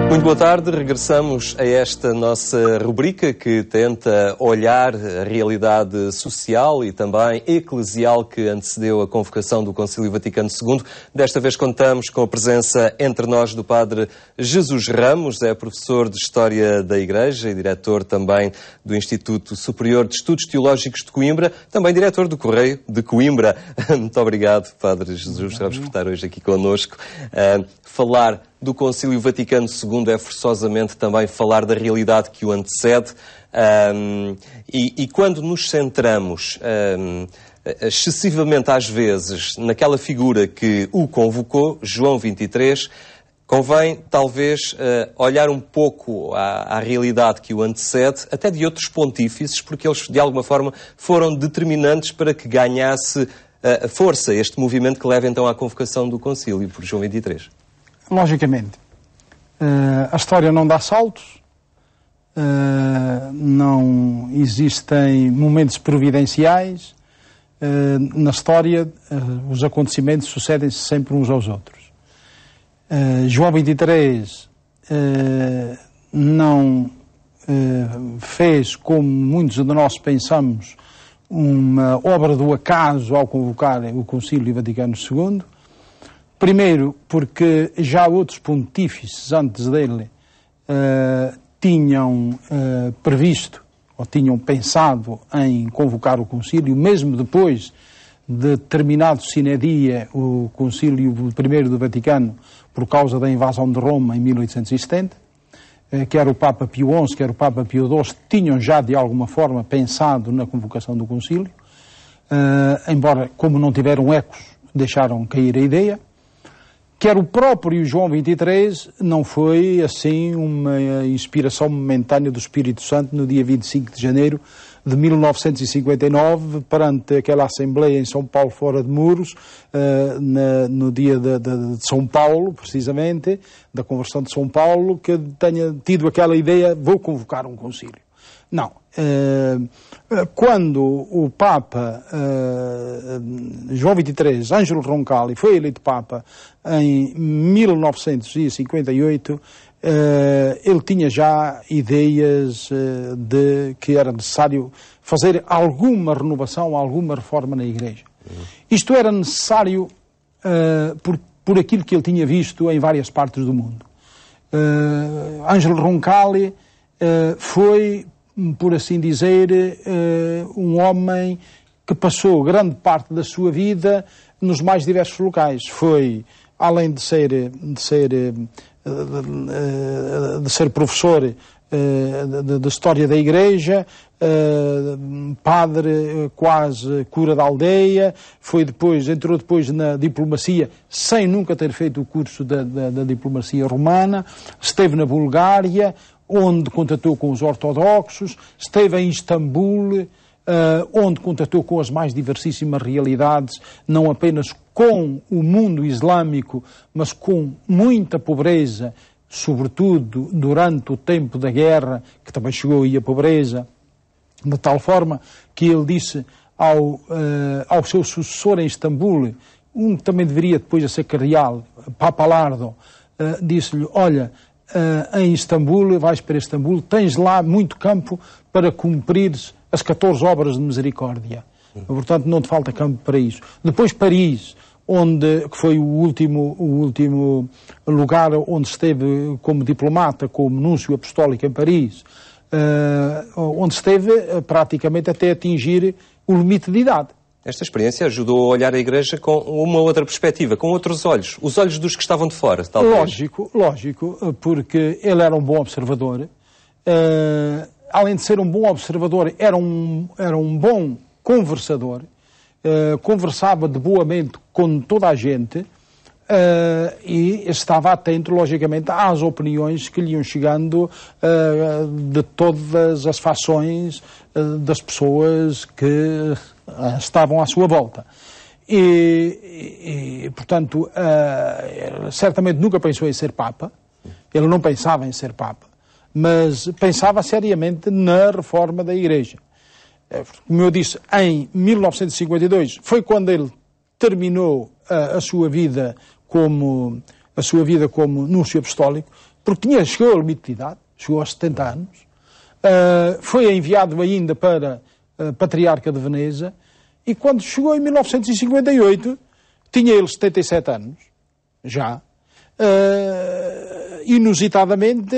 Muito boa tarde, regressamos a esta nossa rubrica que tenta olhar a realidade social e também eclesial que antecedeu a convocação do Concílio Vaticano II. Desta vez contamos com a presença entre nós do Padre Jesus Ramos, é professor de História da Igreja e diretor também do Instituto Superior de Estudos Teológicos de Coimbra, também diretor do Correio de Coimbra. Muito obrigado, Padre Jesus Ramos, por estar hoje aqui connosco. Falar do Concílio Vaticano II é forçosamente também falar da realidade que o antecede e quando nos centramos excessivamente às vezes naquela figura que o convocou, João 23, convém talvez olhar um pouco à realidade que o antecede, até de outros pontífices, porque eles de alguma forma foram determinantes para que ganhasse força este movimento que leva então à convocação do Concílio por João 23. Logicamente, a história não dá saltos, não existem momentos providenciais, na história os acontecimentos sucedem-se sempre uns aos outros. João 23 não fez, como muitos de nós pensamos, uma obra do acaso ao convocar o Concílio Vaticano II. Primeiro, porque já outros pontífices antes dele tinham previsto ou tinham pensado em convocar o concílio, mesmo depois de terminado sine die o concílio primeiro do Vaticano por causa da invasão de Roma em 1870, quer o Papa Pio XI, quer o Papa Pio XII, tinham já de alguma forma pensado na convocação do concílio, embora, como não tiveram ecos, deixaram cair a ideia. Quer o próprio João 23 não foi, assim, uma inspiração momentânea do Espírito Santo no dia 25 de janeiro de 1959, perante aquela Assembleia em São Paulo, fora de muros, no dia de São Paulo, precisamente, da conversão de São Paulo, que tenha tido aquela ideia, vou convocar um concílio. Não. Quando o Papa João 23, Ângelo Roncalli, foi eleito Papa em 1958, ele tinha já ideias de que era necessário fazer alguma renovação, alguma reforma na Igreja. Isto era necessário por aquilo que ele tinha visto em várias partes do mundo. Ângelo Roncalli foi, por assim dizer, um homem que passou grande parte da sua vida nos mais diversos locais. Foi, além de ser professor de História da Igreja, padre quase cura da aldeia, entrou depois na diplomacia, sem nunca ter feito o curso da diplomacia romana, esteve na Bulgária, onde contatou com os ortodoxos, esteve em Istambul, onde contatou com as mais diversíssimas realidades, não apenas com o mundo islâmico, mas com muita pobreza, sobretudo durante o tempo da guerra, que também chegou aí a pobreza, de tal forma que ele disse ao seu sucessor em Istambul, que também deveria depois a ser cardeal, Papa Lardo, disse-lhe, olha, em Istambul, vais para Istambul, tens lá muito campo para cumprires as 14 obras de misericórdia. Portanto, não te falta campo para isso. Depois Paris, que foi o último lugar onde esteve como diplomata, como núncio apostólico em Paris, onde esteve praticamente até atingir o limite de idade. Esta experiência ajudou a olhar a Igreja com uma outra perspectiva, com outros olhos, os olhos dos que estavam de fora, talvez. Lógico, porque ele era um bom observador. Além de ser um bom observador, era um bom conversador. Conversava de boa mente com toda a gente e estava atento, logicamente, às opiniões que lhe iam chegando de todas as fações das pessoas que estavam à sua volta. Portanto, certamente nunca pensou em ser Papa, ele não pensava em ser Papa, mas pensava seriamente na reforma da Igreja. Como eu disse, em 1952 foi quando ele terminou a sua vida como núncio apostólico. porque chegou ao limite de idade, chegou aos 70 anos, foi enviado ainda para a Patriarca de Veneza, e quando chegou em 1958, tinha ele 77 anos, já, inusitadamente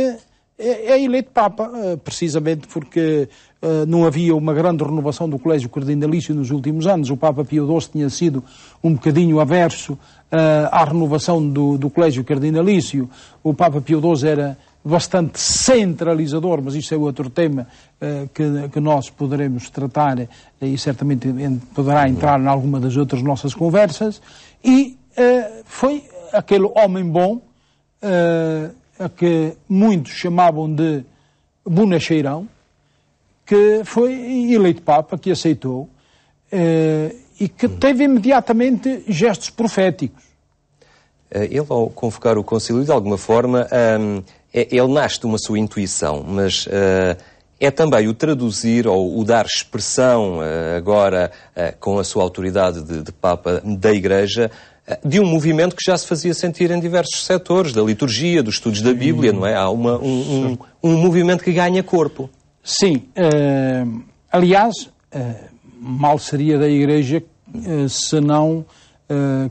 é eleito Papa, precisamente porque não havia uma grande renovação do Colégio Cardinalício nos últimos anos. O Papa Pio XII tinha sido um bocadinho averso à renovação do Colégio Cardinalício. O Papa Pio XII era bastante centralizador, mas isso é outro tema que nós poderemos tratar e certamente poderá entrar em alguma das outras nossas conversas. E foi aquele homem bom, a que muitos chamavam de bonacheirão, que foi eleito Papa, que aceitou, e que teve imediatamente gestos proféticos. Ele, ao convocar o concílio, de alguma forma, ele nasce de uma sua intuição, mas é também o traduzir ou o dar expressão, agora com a sua autoridade de Papa da Igreja, de um movimento que já se fazia sentir em diversos setores, da liturgia, dos estudos da Bíblia, não é? Há um movimento que ganha corpo. Sim. Aliás, mal seria da Igreja se não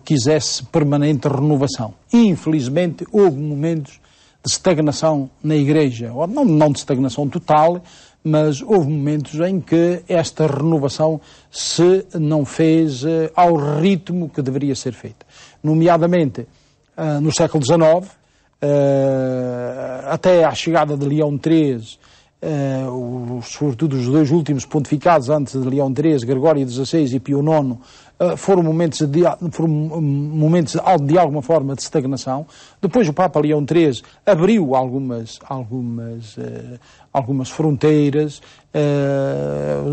quisesse permanente renovação. Infelizmente, houve momentos de estagnação na Igreja. Não de estagnação total, mas houve momentos em que esta renovação se não fez ao ritmo que deveria ser feita. Nomeadamente, no século XIX, até à chegada de Leão XIII, sobretudo os dois últimos pontificados antes de Leão XIII, Gregório XVI e Pio IX, foram momentos de alguma forma de estagnação. Depois o Papa Leão XIII abriu algumas fronteiras,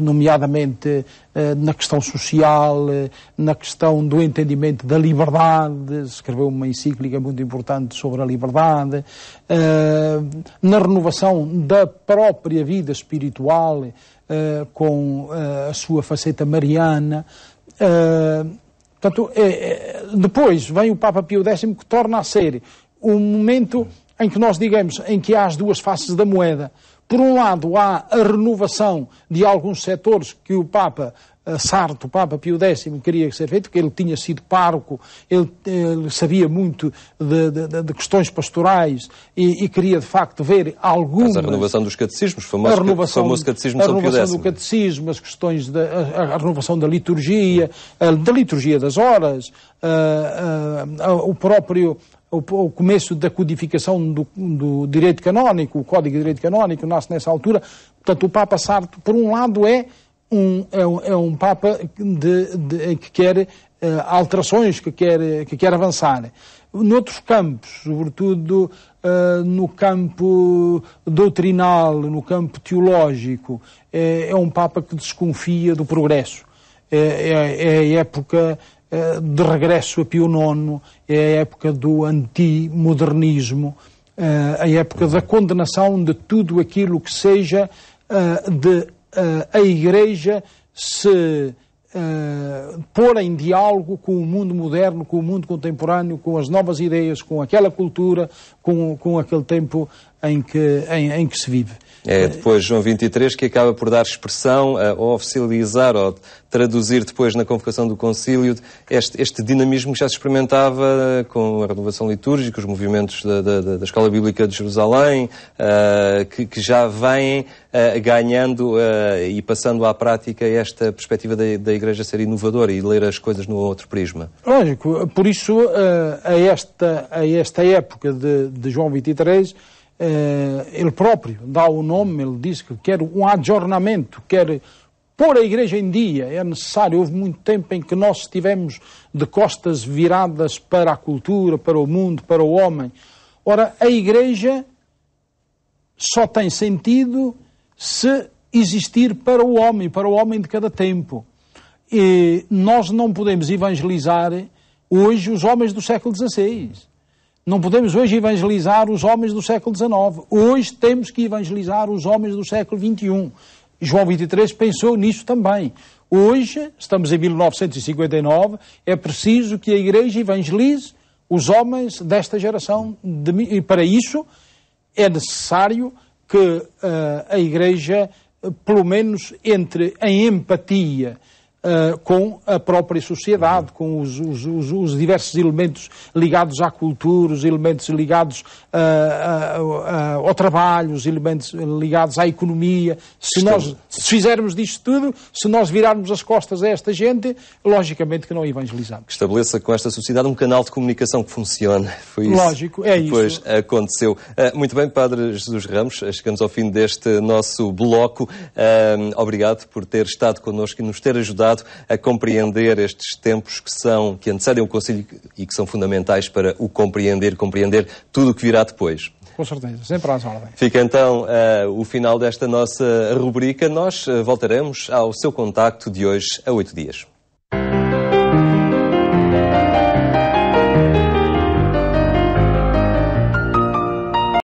nomeadamente na questão social, na questão do entendimento da liberdade, escreveu uma encíclica muito importante sobre a liberdade, na renovação da própria vida espiritual, com a sua faceta mariana. Portanto, depois vem o Papa Pio X, que torna a ser um momento em que nós digamos, em que há as duas faces da moeda. Por um lado, há a renovação de alguns setores que o Papa Sarto, o Papa Pio X, queria ser feito, porque ele tinha sido pároco, ele sabia muito de questões pastorais e queria, de facto, ver algumas... Mas a renovação dos catecismos, o famoso catecismo de São Pio X. A renovação do catecismo, as questões a renovação da liturgia das horas, o começo da codificação do direito canónico, o Código de Direito Canónico nasce nessa altura. Portanto, o Papa Sarto, por um lado, é um Papa que quer alterações, que quer avançar. Noutros campos, sobretudo no campo doutrinal, no campo teológico, é um Papa que desconfia do progresso. É a época de regresso a Pio IX, é a época do antimodernismo, a época da condenação de tudo aquilo que seja a Igreja se pôr em diálogo com o mundo moderno, com o mundo contemporâneo, com as novas ideias, com aquela cultura, com aquele tempo em que se vive. É depois João XXIII que acaba por dar expressão, a oficializar ou traduzir depois na convocação do concílio este dinamismo que já se experimentava com a renovação litúrgica, os movimentos da Escola Bíblica de Jerusalém, que já vêm ganhando e passando à prática esta perspectiva da Igreja ser inovadora e ler as coisas num outro prisma. Lógico, por isso a esta época de João XXIII, ele próprio dá o nome, ele diz que quer um adjornamento, quer pôr a Igreja em dia. É necessário. Houve muito tempo em que nós estivemos de costas viradas para a cultura, para o mundo, para o homem. Ora, a Igreja só tem sentido se existir para o homem de cada tempo. E nós não podemos evangelizar hoje os homens do século XVI. Não podemos hoje evangelizar os homens do século XIX. Hoje temos que evangelizar os homens do século XXI. João XXIII pensou nisso também. Hoje, estamos em 1959, é preciso que a Igreja evangelize os homens desta geração. E para isso, é necessário que a Igreja, pelo menos, entre em empatia com a própria sociedade, com os diversos elementos ligados à cultura, os elementos ligados ao trabalho, os elementos ligados à economia. Se fizermos disto tudo, se nós virarmos as costas a esta gente, logicamente que não evangelizamos. Que estabeleça com esta sociedade um canal de comunicação que funcione. Foi isso. Lógico, é isso. Depois aconteceu. Muito bem, Padre Jesus Ramos, chegamos ao fim deste nosso bloco. Obrigado por ter estado connosco e nos ter ajudado a compreender estes tempos que antecedem o Concílio e que são fundamentais para o compreender tudo o que virá depois. Com certeza, sempre às ordens. Fica então o final desta nossa rubrica. Nós voltaremos ao seu contacto de hoje a 8 dias.